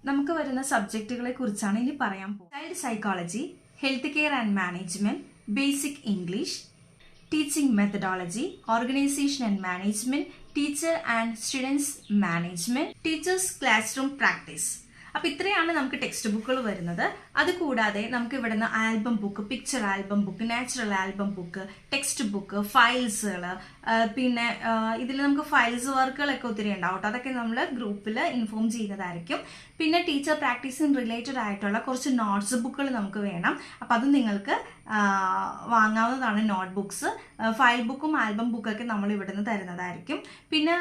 നമുക്ക് വരുന്ന സബ്ജക്റ്റുകളെ കുറിച്ചാണ് ഇനി പറയാൻ പോകുന്നത്. Child psychology, health care and management, basic English, teaching methodology, organisation and management, teacher and students management, teachers classroom practice. അപ്പൊ ഇത്രയാണ് നമുക്ക് ടെക്സ്റ്റ് ബുക്കുകൾ വരുന്നത്. അതുകൂടാതെ നമുക്ക് ഇവിടുന്ന് album book, picture album book, natural album book, textbook, ഫയൽസുകൾ, പിന്നെ ഇതിൽ നമുക്ക് ഫയൽസ് വർക്കുകളൊക്കെ ഒത്തിരി ഉണ്ടാവും കേട്ടോ. അതൊക്കെ നമ്മൾ ഗ്രൂപ്പിൽ ഇൻഫോം ചെയ്യുന്നതായിരിക്കും. പിന്നെ ടീച്ചർ പ്രാക്ടീസിന് റിലേറ്റഡ് ആയിട്ടുള്ള കുറച്ച് നോട്ട്സ് ബുക്കുകൾ നമുക്ക് വേണം. അപ്പം അത് നിങ്ങൾക്ക് വാങ്ങാവുന്നതാണ്. നോട്ട് ബുക്സ്, ഫയൽ ബുക്കും ആൽബം ബുക്കൊക്കെ നമ്മൾ ഇവിടുന്ന് തരുന്നതായിരിക്കും. പിന്നെ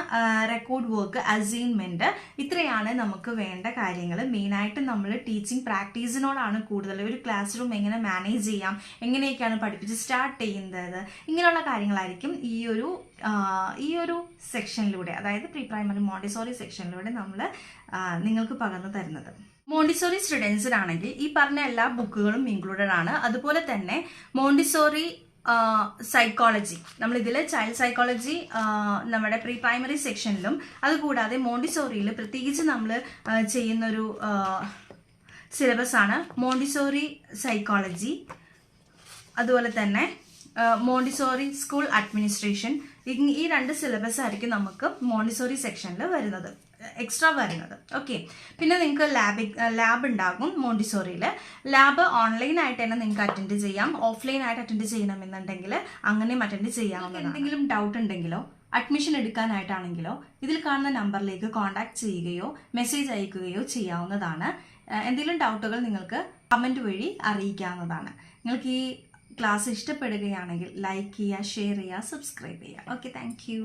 റെക്കോർഡ് വർക്ക്, അസൈൻമെന്റ്, ഇത്രയാണ് നമുക്ക് വേണ്ട കാര്യങ്ങൾ. മെയിനായിട്ട് നമ്മൾ ടീച്ചിങ് പ്രാക്ടീസിനോടാണ് കൂടുതൽ. ഒരു ക്ലാസ് റൂം എങ്ങനെ മാനേജ് ചെയ്യാം, എങ്ങനെയൊക്കെയാണ് പഠിപ്പിച്ച് സ്റ്റാർട്ട് ചെയ്യുന്നത്, ഇങ്ങനെയുള്ള കാര്യങ്ങളായിരിക്കും ഈ ഒരു സെക്ഷനിലൂടെ, അതായത് പ്രീ പ്രൈമറി മോണ്ടിസോറി സെക്ഷനിലൂടെ നമ്മൾ നിങ്ങൾക്ക് പകർന്നു തരുന്നത്. മോണ്ടിസോറി സ്റ്റുഡൻസിനാണെങ്കിൽ ഈ പറഞ്ഞ എല്ലാ ബുക്കുകളും ഇൻക്ലൂഡഡ് ആണ്. അതുപോലെ തന്നെ മോണ്ടിസോറി സൈക്കോളജി, നമ്മൾ ഇതിൽ ചൈൽഡ് സൈക്കോളജി നമ്മുടെ പ്രീ പ്രൈമറി സെക്ഷനിലും, അതുകൂടാതെ മോണ്ടിസോറിയിൽ പ്രത്യേകിച്ച് നമ്മൾ ചെയ്യുന്നൊരു സിലബസ് ആണ് മോണ്ടിസോറി സൈക്കോളജി. അതുപോലെ തന്നെ മോണ്ടിസോറി സ്കൂൾ അഡ്മിനിസ്ട്രേഷൻ. ഈ രണ്ട് സിലബസ് ആയിരിക്കും നമുക്ക് മോണ്ടിസോറി സെക്ഷനിൽ വരുന്നത്, എക്സ്ട്രാ വരുന്നത്. ഓക്കെ. പിന്നെ നിങ്ങൾക്ക് ലാബ് ഉണ്ടാകും മോണ്ടിസോറിയിൽ. ലാബ് ഓൺലൈനായിട്ട് തന്നെ നിങ്ങൾക്ക് അറ്റൻഡ് ചെയ്യാം. ഓഫ്ലൈൻ ആയിട്ട് അറ്റൻഡ് ചെയ്യണമെന്നുണ്ടെങ്കിൽ അങ്ങനെയും അറ്റൻഡ് ചെയ്യാവുന്നതാണ്. എന്തെങ്കിലും ഡൗട്ട് ഉണ്ടെങ്കിലോ അഡ്മിഷൻ എടുക്കാനായിട്ടാണെങ്കിലോ ഇതിൽ കാണുന്ന നമ്പറിലേക്ക് കോൺടാക്ട് ചെയ്യുകയോ മെസ്സേജ് അയക്കുകയോ ചെയ്യാവുന്നതാണ്. എന്തെങ്കിലും ഡൗട്ടുകൾ നിങ്ങൾക്ക് കമൻറ്റ് വഴി അറിയിക്കാവുന്നതാണ്. നിങ്ങൾക്ക് ഈ ക്ലാസ് ഇഷ്ടപ്പെടുകയാണെങ്കിൽ ലൈക്ക് ചെയ്യുക, ഷെയർ ചെയ്യുക, സബ്സ്ക്രൈബ് ചെയ്യുക. Okay, thank you.